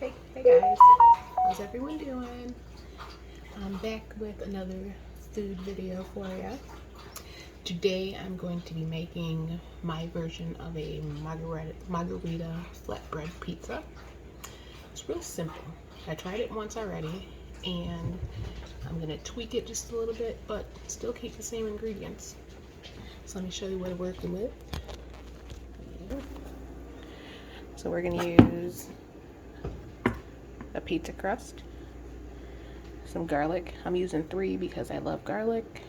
Hey guys, how's everyone doing? I'm back with another food video for you. Today I'm going to be making my version of a margarita flatbread pizza. It's real simple. I tried it once already and I'm going to tweak it just a little bit, but still keep the same ingredients. So let me show you what we're working with. So we're going to use a pizza crust, some garlic. I'm using 3 because I love garlic.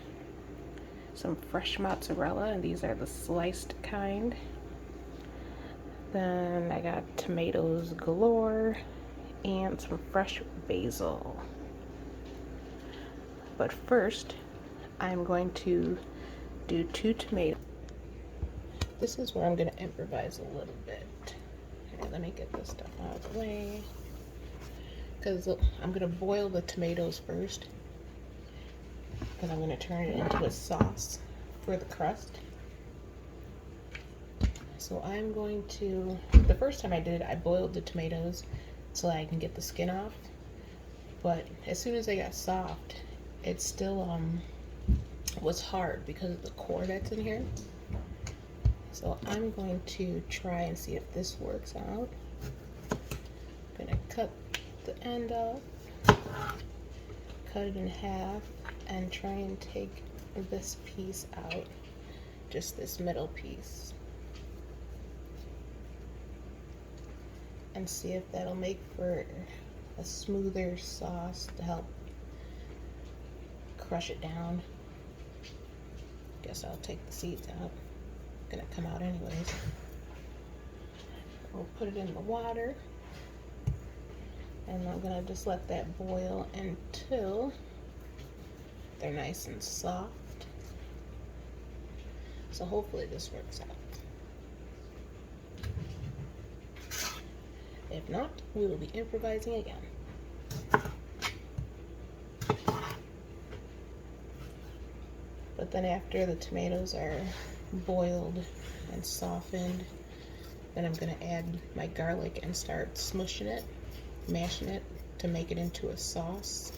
Some fresh mozzarella, and these are the sliced kind. Then I got tomatoes galore and some fresh basil. But first, I'm going to do 2 tomatoes. This is where I'm going to improvise a little bit. Here, let me get this stuff out of the way. Because I'm going to boil the tomatoes first. Then I'm going to turn it into a sauce for the crust. So I'm going to, the first time I did it, I boiled the tomatoes so that I can get the skin off. But as soon as they got soft, it still was hard because of the core that's in here. So I'm going to try and see if this works out. I'm going to cut the end off, cut it in half, and try and take this piece out, just this middle piece, and see if that'll make for a smoother sauce to help crush it down. Guess I'll take the seeds out. Gonna come out anyways. We'll put it in the water. And I'm gonna just let that boil until they're nice and soft. So hopefully this works out. If not, we will be improvising again. But then after the tomatoes are boiled and softened, then I'm gonna add my garlic and start smushing it, mashing it to make it into a sauce.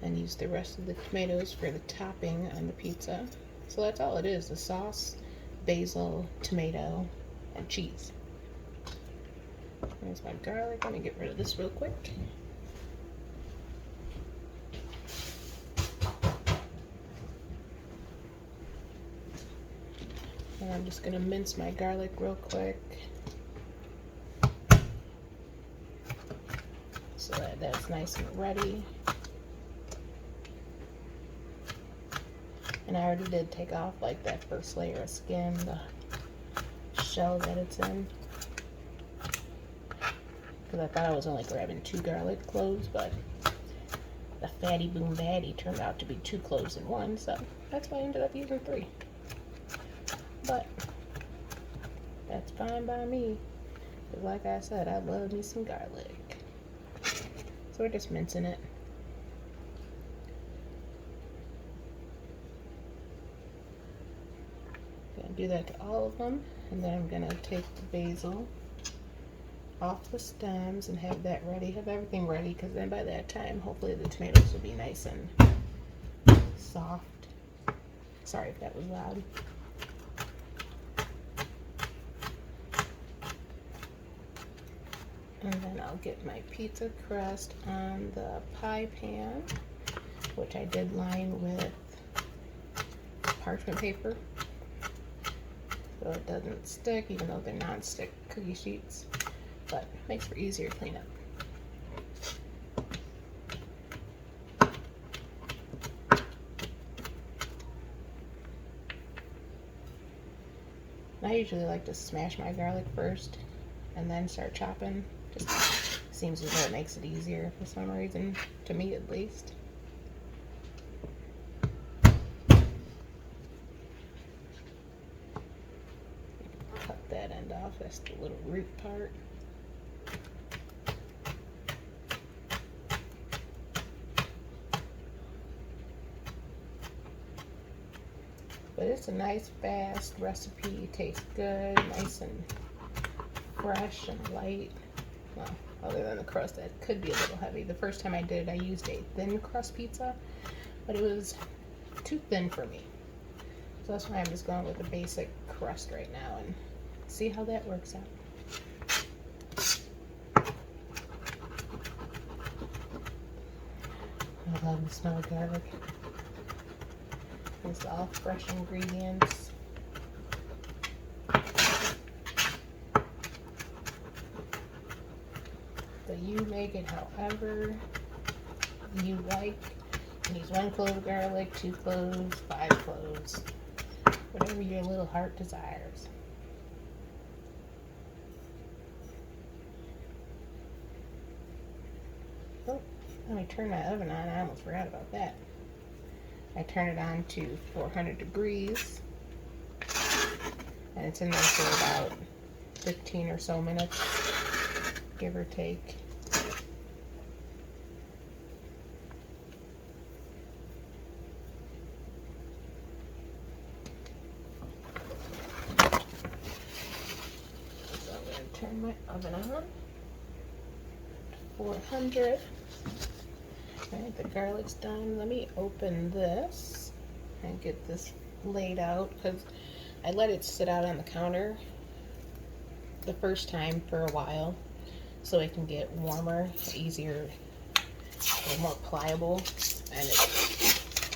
And use the rest of the tomatoes for the topping on the pizza. So that's all it is, the sauce, basil, tomato, and cheese. There's my garlic. Let me get rid of this real quick. And I'm just gonna mince my garlic real quick so that that's nice and ready. And I already did take off like that first layer of skin, the shell that it's in. Because I thought I was only grabbing 2 garlic cloves, but the fatty boom batty turned out to be 2 cloves in one, so that's why I ended up using 3. But that's fine by me, because like I said, I love me some garlic. So we're just mincing it. Gonna do that to all of them, and then I'm gonna take the basil off the stems and have that ready, have everything ready, because then by that time, hopefully the tomatoes will be nice and soft. Sorry if that was loud. And then I'll get my pizza crust on the pie pan, which I did line with parchment paper so it doesn't stick, even though they're non-stick cookie sheets, but makes for easier cleanup. I usually like to smash my garlic first and then start chopping. Just seems as though it makes it easier for some reason, to me at least. Cut that end off, that's the little root part. But it's a nice, fast recipe. It tastes good, nice and fresh and light. Well, other than the crust, that could be a little heavy. The first time I did it, I used a thin crust pizza, but it was too thin for me. So that's why I'm just going with the basic crust right now and see how that works out. I love the smell of garlic. It's all fresh ingredients. So you make it however you like. You use 1 clove of garlic, 2 cloves, 5 cloves, whatever your little heart desires. Oh, let me turn my oven on. I almost forgot about that. I turn it on to 400 degrees, and it's in there for about 15 or so minutes, give or take. So I'm going to turn my oven on to 400. Alright, the garlic's done. Let me open this and get this laid out, because I let it sit out on the counter the first time for a while so it can get warmer, easier, a little more pliable, and it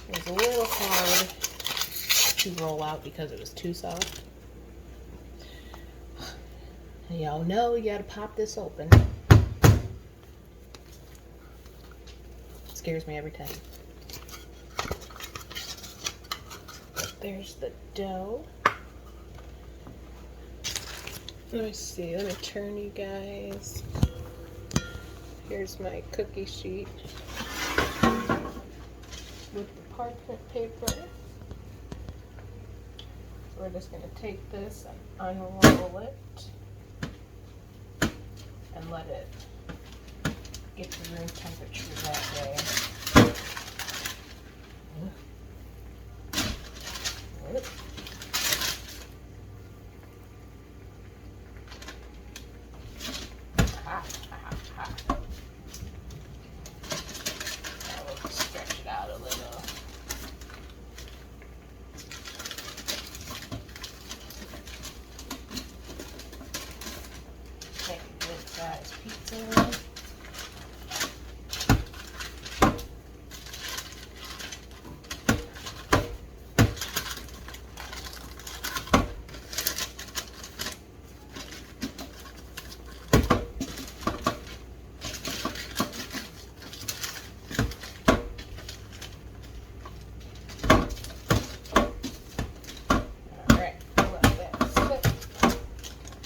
was a little hard to roll out because it was too soft. Y'all know you gotta pop this open. Scares me every time. But there's the dough. Let me see, let me turn you guys. Here's my cookie sheet with the parchment paper. So we're just going to take this and unroll it and let it get to room temperature that way. Now we'll stretch it out a little. Make a good sized pizza.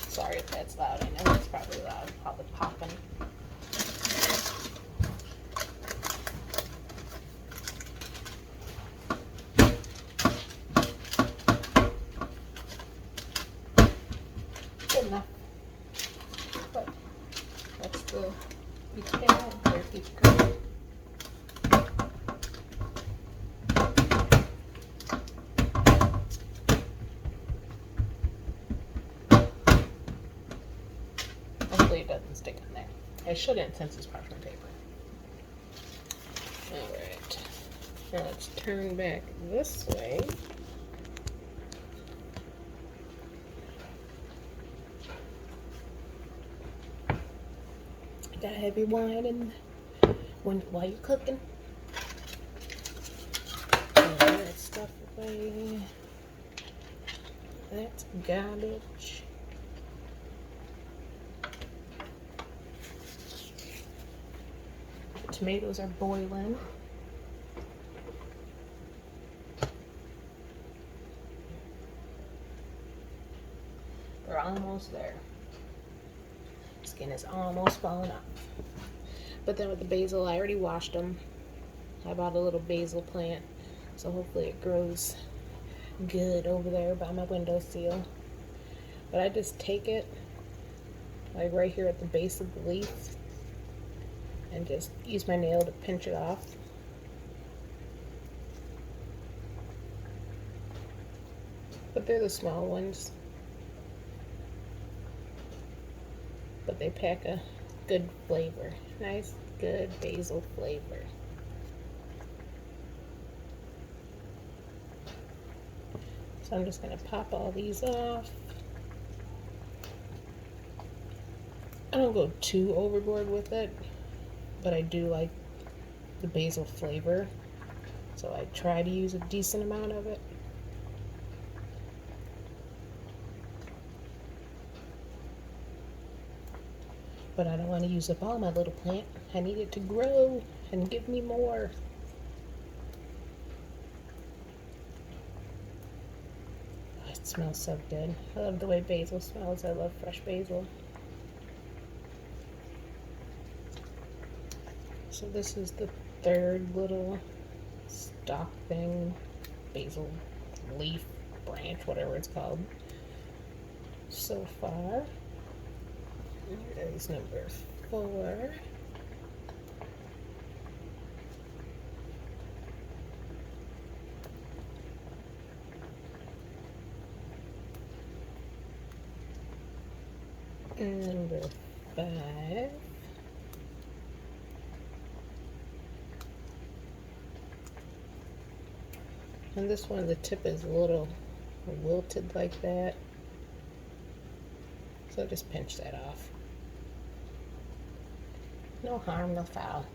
Sorry if that's loud. I know it's probably loud. Probably popping. Good enough. But that's the pizza pan or pizza cooker. Hopefully it doesn't stick in there. It shouldn't, since it's parchment paper. Alright. Now let's turn back this way. Gotta have your wine in while you're cooking. All that stuff away. That's garbage. The tomatoes are boiling. They're almost there. Skin is almost falling off. But then with the basil, I already washed them. I bought a little basil plant, so hopefully it grows good over there by my windowsill. But I just take it, like right here at the base of the leaf, and just use my nail to pinch it off. but they're the small ones. But they pack a good flavor. Nice, good basil flavor. So I'm just going to pop all these off. I don't go too overboard with it, but I do like the basil flavor, so I try to use a decent amount of it. But I don't want to use up all my little plant. I need it to grow and give me more. Oh, it smells so good. I love the way basil smells. I love fresh basil. So this is the third little stalk thing, basil leaf, branch, whatever it's called, so far. There's number 4. Number 5. And this one, the tip is a little wilted like that, so just pinch that off. No harm, no foul.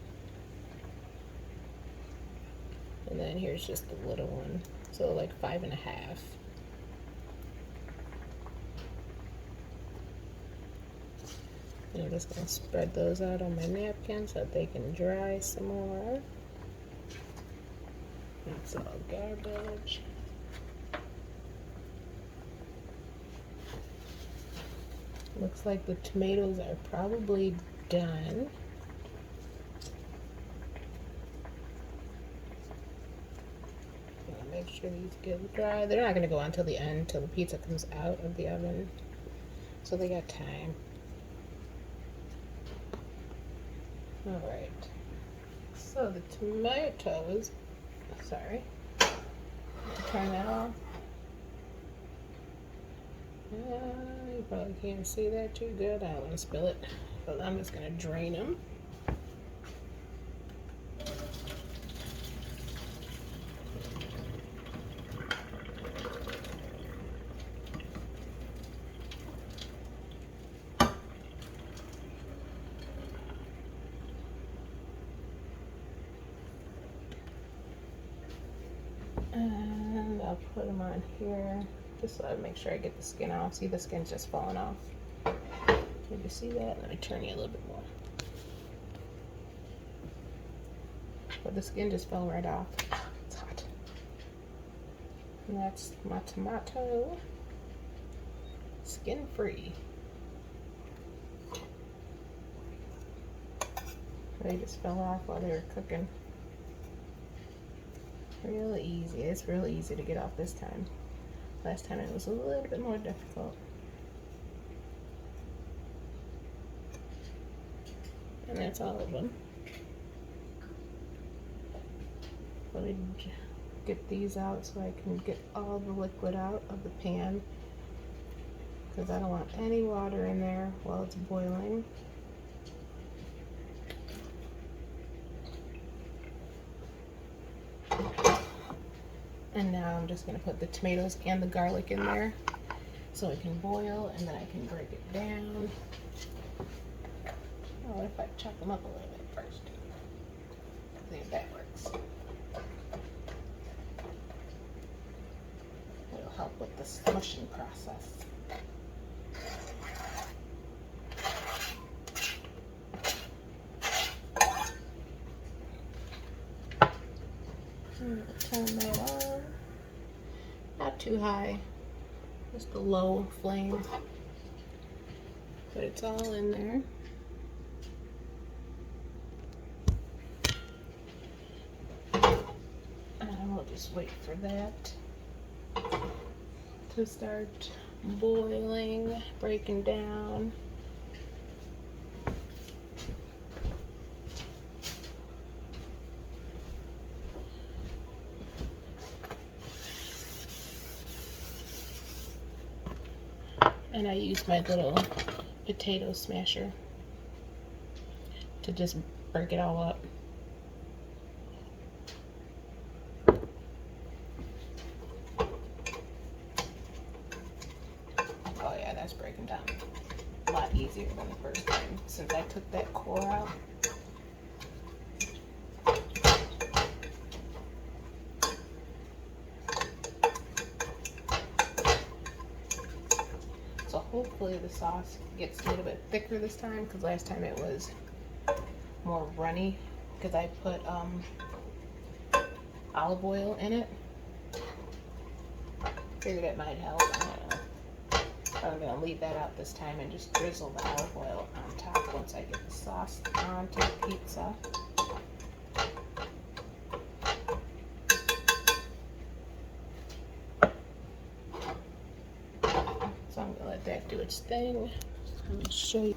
And then here's just the little one, so like 5.5. And I'm just going to spread those out on my napkin so that they can dry some more. It's all garbage. Looks like the tomatoes are probably done. Make sure these get dry. They're not going to go on till the end, till the pizza comes out of the oven, so they got time. Alright, so the tomatoes, sorry, turn that off. You probably can't see that too good. I don't want to spill it, but I'm just going to drain them. And I'll put them on here just so I make sure I get the skin off. See, the skin's just falling off. Did you see that? Let me turn you a little bit more. But the skin just fell right off. Ah, it's hot. And that's my tomato. Skin free. They just fell off while they were cooking. Really easy. It's really easy to get off this time. Last time it was a little bit more difficult. And that's all of them. Let me get these out so I can get all the liquid out of the pan, because I don't want any water in there while it's boiling. And now I'm just going to put the tomatoes and the garlic in there so it can boil, and then I can break it down. Oh, what if I chop them up a little bit first? See if that works. It'll help with the smushing process. Turn that on. Not too high, just a low flame, but it's all in there. And we'll just wait for that to start boiling, breaking down. And I use my little potato smasher to just break it all up. Oh yeah, that's breaking down a lot easier than the first time since I took that core out. So hopefully the sauce gets a little bit thicker this time, because last time it was more runny because I put olive oil in it. Figured it might help. I don't know. I'm going to leave that out this time and just drizzle the olive oil on top once I get the sauce onto the pizza. So I'm going to let that do its thing. Let me show you.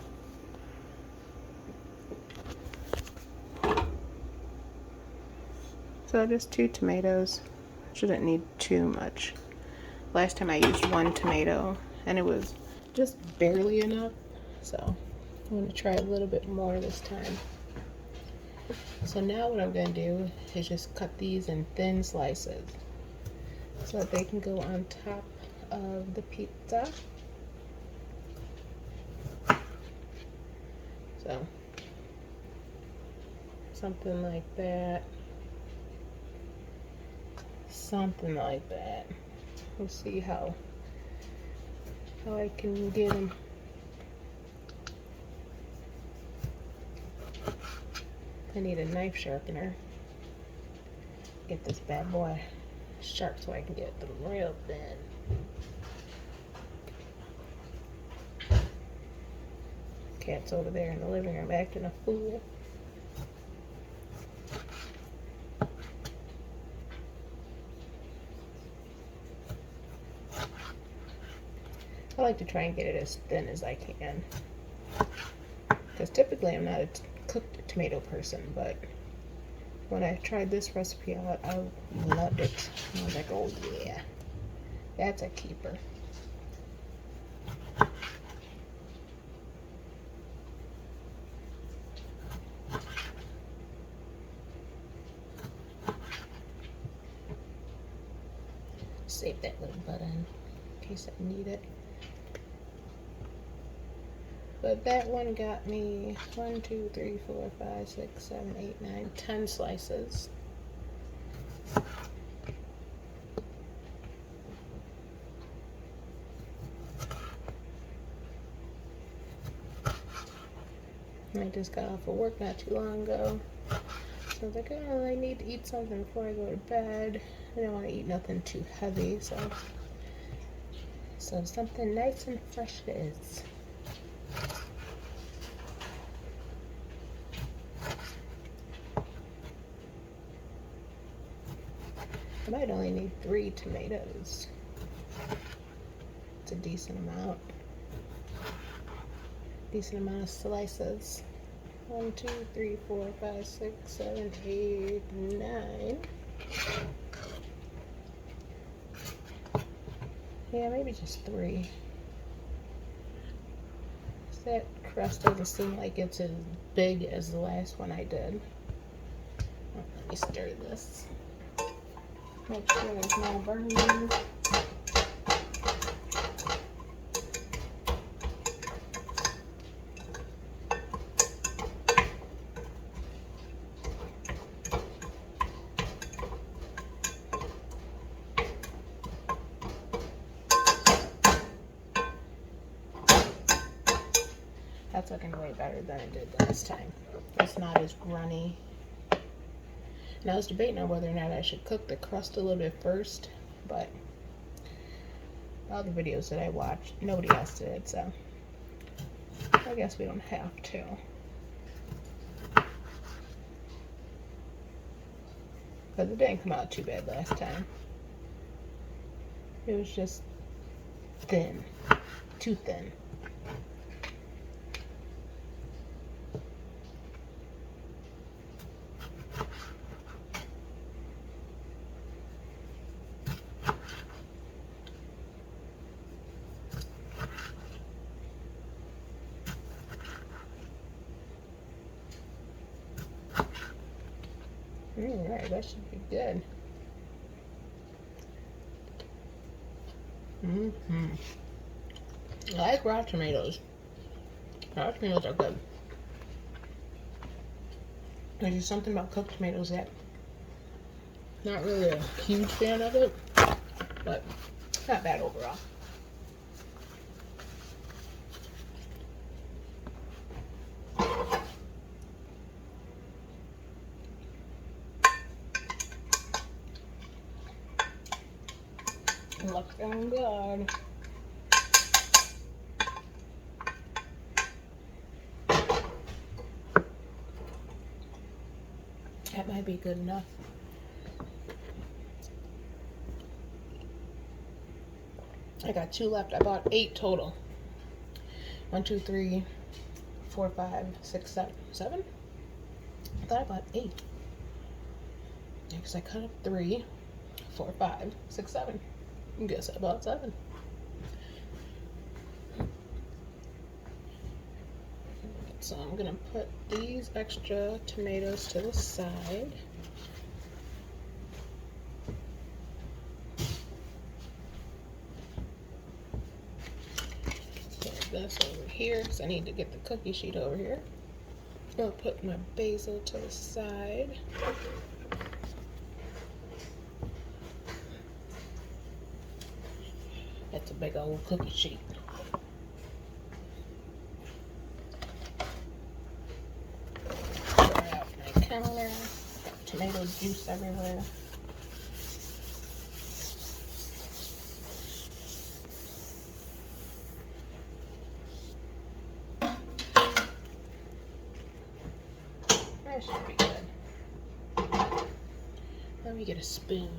So just 2 tomatoes. Shouldn't need too much. Last time I used 1 tomato and it was just barely enough. So I'm going to try a little bit more this time. So now what I'm going to do is just cut these in thin slices so that they can go on top of the pizza. So something like that. Something like that. We'll see how I can get them. I need a knife sharpener. Get this bad boy sharp so I can get them real thin. Cat's over there in the living room acting a fool. I like to try and get it as thin as I can, because typically I'm not a cooked tomato person, but when I tried this recipe out, I loved it. I was like, oh yeah, that's a keeper. Save that little button in case I need it. But that one got me 1, 2, 3, 4, 5, 6, 7, 8, 9, 10 slices. I just got off of work not too long ago. So I was like, oh, I need to eat something before I go to bed. I don't want to eat nothing too heavy, so something nice and fresh it is. I might only need 3 tomatoes. It's a decent amount. Decent amount of slices. 1, 2, 3, 4, 5, 6, 7, 8, 9. Yeah, maybe just 3. That crust doesn't seem like it's as big as the last one I did. Oh, let me stir this. Make sure there's no burning. That's looking way better than it did last time. It's not as runny. And I was debating on whether or not I should cook the crust a little bit first, but all the videos that I watched, nobody else did, so I guess we don't have to. Because it didn't come out too bad last time. It was just thin, too thin. Alright, that should be good. I like raw tomatoes. Raw tomatoes are good. There's just something about cooked tomatoes that I'm not really a huge fan of it, but not bad overall. Looking good. That might be good enough. I got 2 left. I bought 8 total. 1, 2, 3, 4, 5, 6, 7. 7? I thought I bought 8. Because I cut up 3, 4, 5, 6, 7. I guess I bought 7. So I'm gonna put these extra tomatoes to the side. Put this over here because I need to get the cookie sheet over here. I'll put my basil to the side. That's a big old cookie sheet. Pour out my counter. Tomato juice everywhere. That should be good. Let me get a spoon.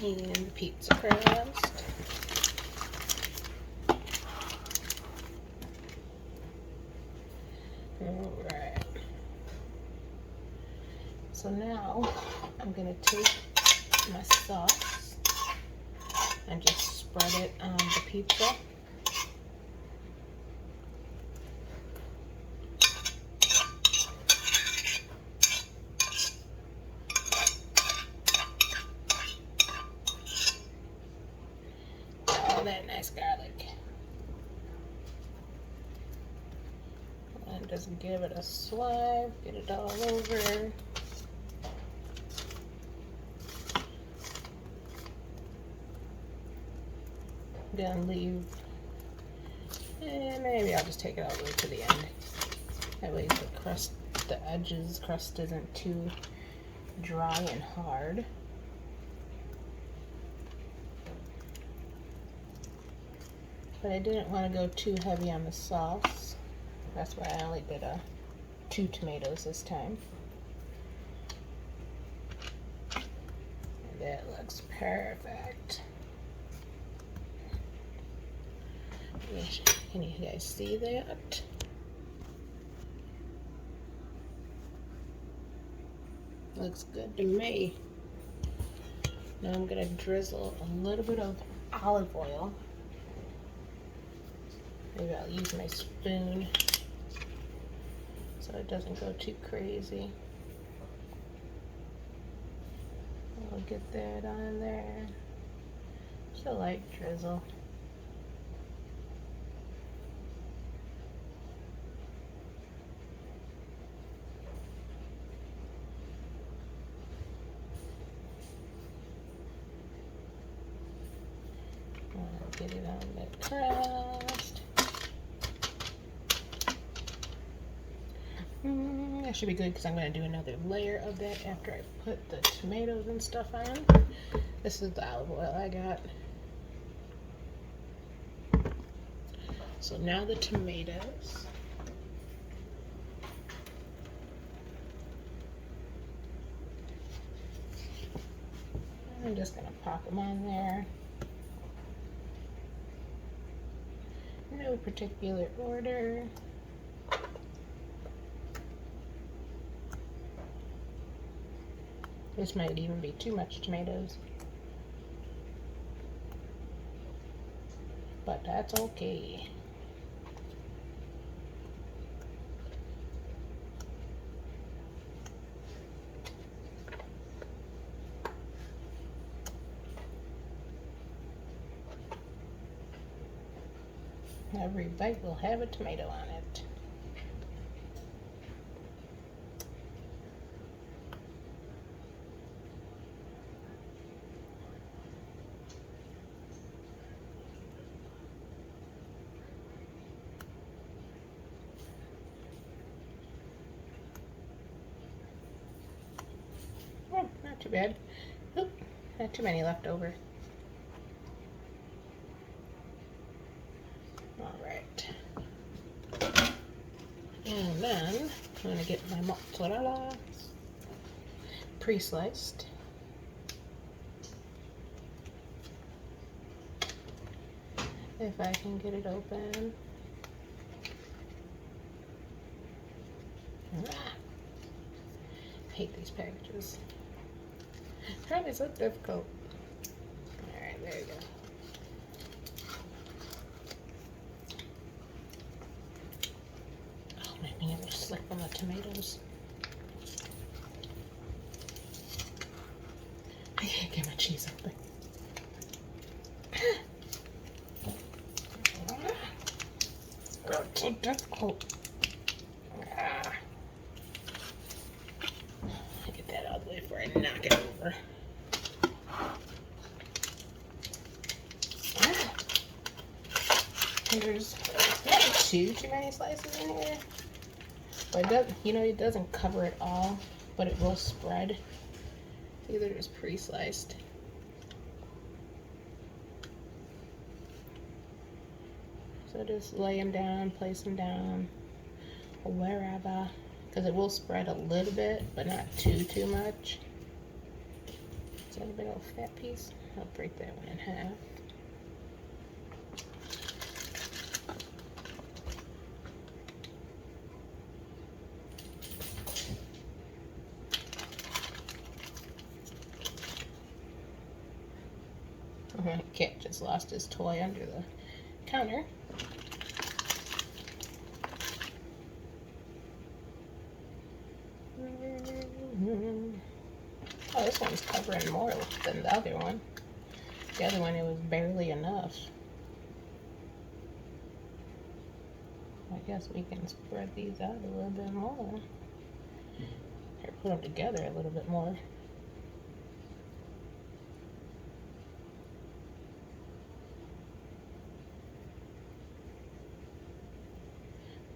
And pizza crust. Alright. So now I'm going to take my sauce and just spread it on the pizza. That nice garlic, and just give it a swipe, get it all over. Then leave, and maybe I'll just take it all the way to the end. That way the crust isn't too dry and hard. But I didn't want to go too heavy on the sauce. That's why I only did 2 tomatoes this time. And that looks perfect. Can you guys see that? Looks good to me. Now I'm going to drizzle a little bit of olive oil. Maybe I'll use my spoon so it doesn't go too crazy. I'll get that on there. Just a light drizzle. I'll get it on the crust. That should be good because I'm going to do another layer of that after I put the tomatoes and stuff on. This is the olive oil I got. So now the tomatoes. I'm just going to pop them on there. No particular order. This might even be too much tomatoes, but that's okay. Every bite will have a tomato on it. Oh, not too bad. Oop, not too many left over. Alright. And then I'm going to get my mozzarella pre-sliced. If I can get it open. Ah, I hate these packages. How is so difficult? Alright, there you go. Oh, my fingers slip on the tomatoes. I can't get my cheese open. Oh, it's so difficult. Ah. Get that out of the way before I knock it over. And there's not too many slices in here, but it doesn't, it doesn't cover it all, but it will spread. Either just pre-sliced. So just lay them down, place them down, wherever, because it will spread a little bit, but not too much. Is that a big old fat piece? I'll break that one in half. My cat just lost his toy under the counter. Oh, this one's covering more than the other one. The other one, it was barely enough. I guess we can spread these out a little bit more. Or put them together a little bit more.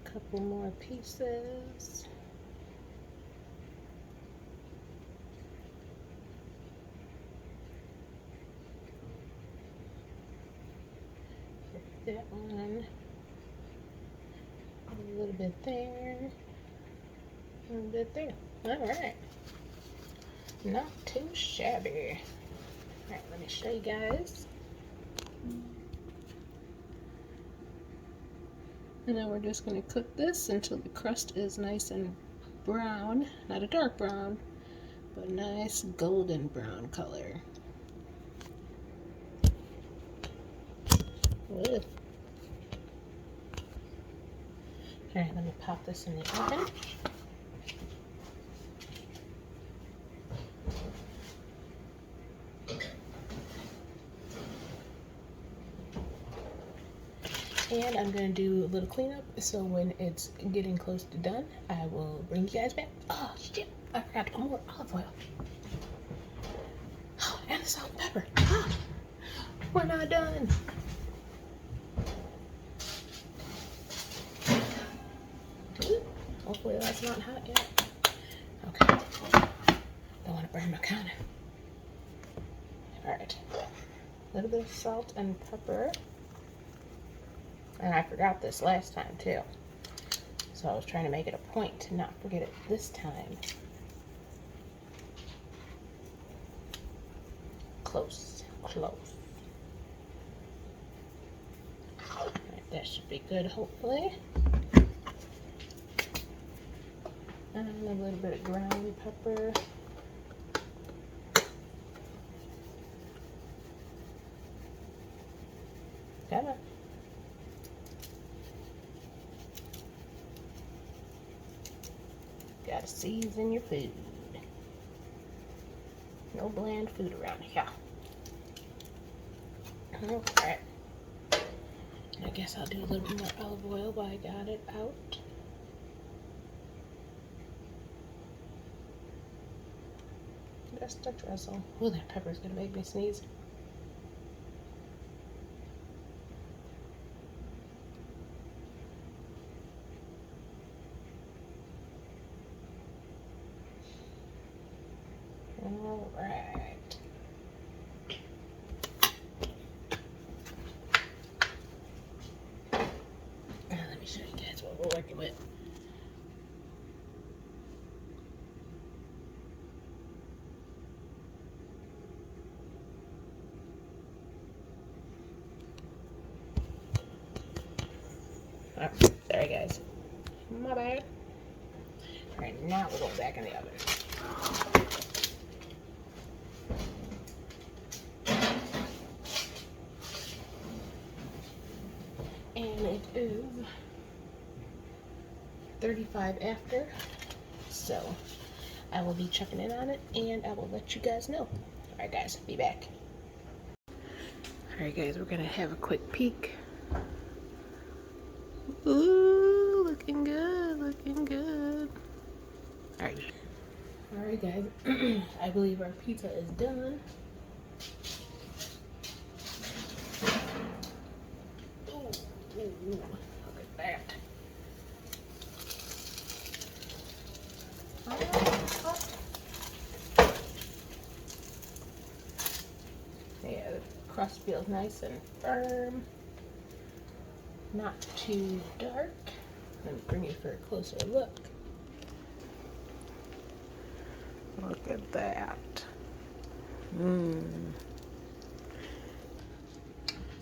Couple more pieces. That one. A little bit there. A little bit there. Alright. Not too shabby. Alright, let me show you guys. And then we're just going to cook this until the crust is nice and brown. Not a dark brown, but nice golden brown color. Ooh. Alright, let me pop this in the oven. And I'm going to do a little cleanup, so when it's getting close to done, I will bring you guys back. Oh, shit. I forgot to put more olive oil. Oh, and the salt and pepper. Oh, we're not done. Ooh, hopefully that's not hot yet. Okay. Don't want to burn my counter. Alright. A little bit of salt and pepper. And I forgot this last time too. So I was trying to make it a point to not forget it this time. Close, close. Alright, that should be good, hopefully. And a little bit of ground pepper. Come on. Gotta season your food. No bland food around here. Alright. I guess I'll do a little bit more olive oil while I got it out. Just a drizzle. Oh, that pepper's gonna make me sneeze. All right. Let me show you guys what we're working with. Oh, sorry guys. My bad. Alright, now we're going back in the oven. And it is 35 after. So I will be checking in on it and I will let you guys know. Alright guys, be back. Alright guys, we're gonna have a quick peek. Ooh, looking good, looking good. Alright guys, I believe our pizza is done. Ooh, look at that. Yeah, the crust feels nice and firm. Not too dark. Let me bring you for a closer look. Look at that.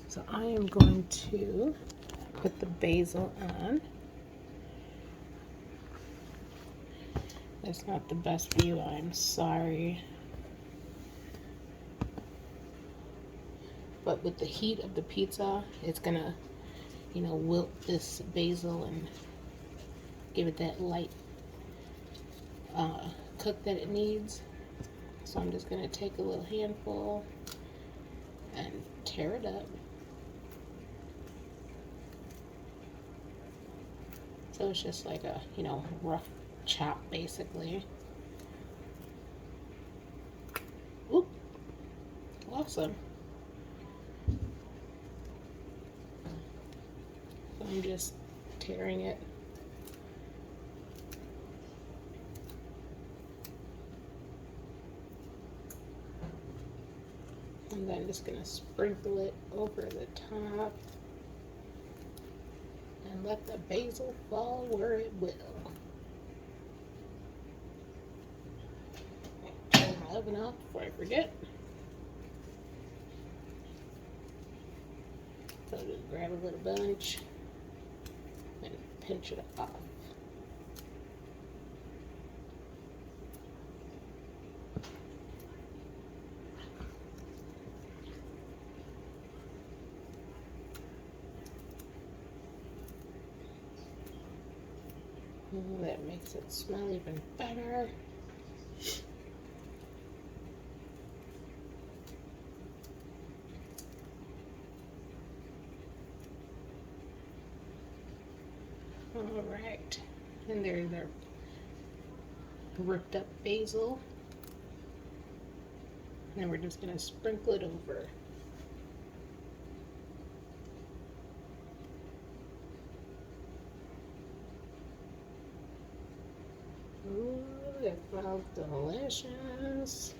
So I am going to put the basil on. That's not the best view, I'm sorry. But with the heat of the pizza, it's gonna, you know, wilt this basil and give it that light cook that it needs. So I'm just gonna take a little handful and tear it up. So it's just like a, you know, rough chop basically. Oop, awesome. So I'm just tearing it. And then just gonna sprinkle it over the top and let the basil fall where it will. Turn my oven off before I forget. So just grab a little bunch and pinch it off. That makes it smell even better. All right, and there's our ripped up basil. And we're just gonna sprinkle it over. Ooh, that smells delicious.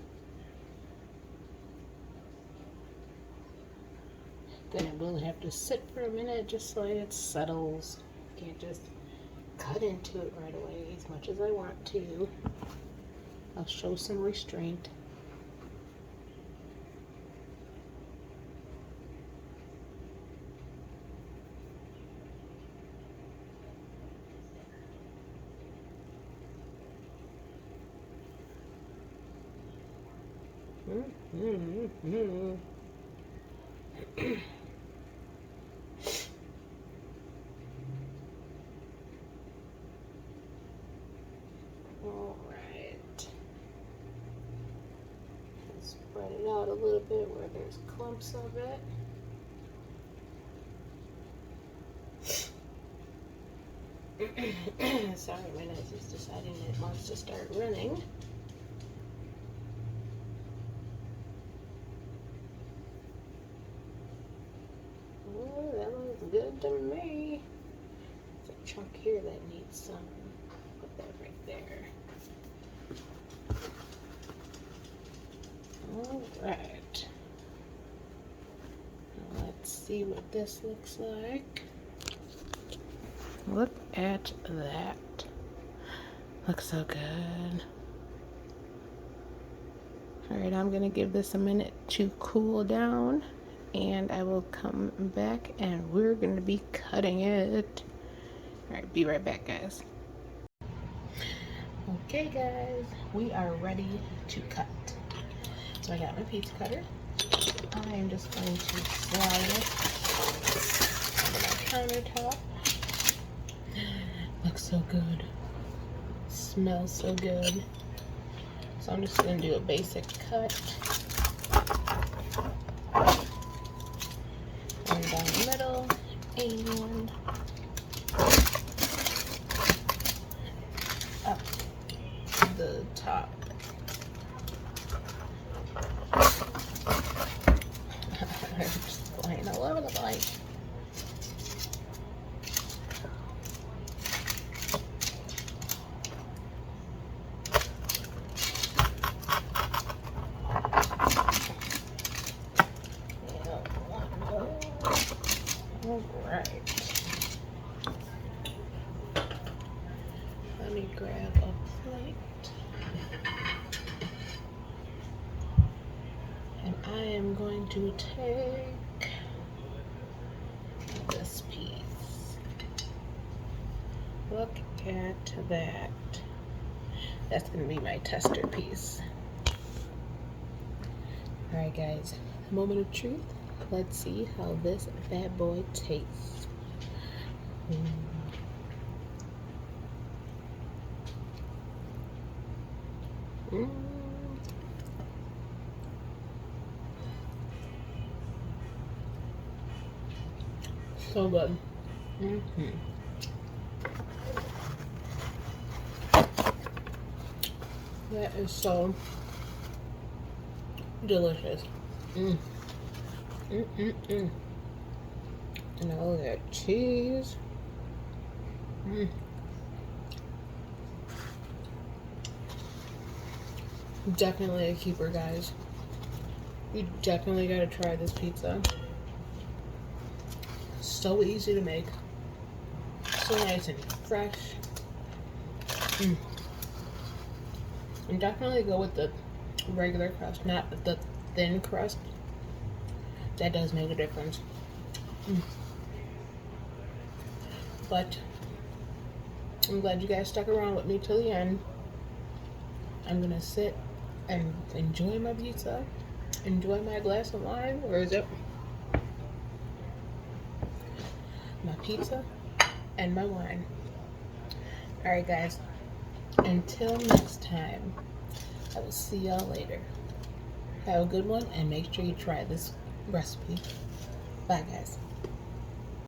Then it will have to sit for a minute just so it settles. Can't just cut into it right away as much as I want to. I'll show some restraint. All right. Spread it out a little bit where there's clumps of it. Sorry, my nose is deciding it wants to start running. Oh, that looks good to me. There's a chunk here that needs some. Put that right there. Alright. Let's see what this looks like. Look at that. Looks so good. Alright, I'm going to give this a minute to cool down, and I will come back and we're going to be cutting it. Alright, be right back, guys. Okay, guys, we are ready to cut. So I got my pizza cutter. I am just going to slide it on my countertop. Looks so good. Smells so good. So I'm just going to do a basic cut. One down the middle and up the top. I'm just flying all over the place. Alright. Let me grab a plate. And I am going to take this piece. Look at that. That's going to be my tester piece. Alright guys, moment of truth. Let's see how this bad boy tastes. So good. That is so delicious. And all that cheese. Definitely a keeper, guys. You definitely gotta try this pizza. So easy to make. So nice and fresh. And definitely go with the regular crust, not the thin crust. That does make a difference. But I'm glad you guys stuck around with me till the end. I'm gonna sit and enjoy my pizza, enjoy my glass of wine. Where is it? My pizza and my wine. Alright guys, until next time, I will see y'all later. Have a good one and make sure you try this recipe. Bye guys.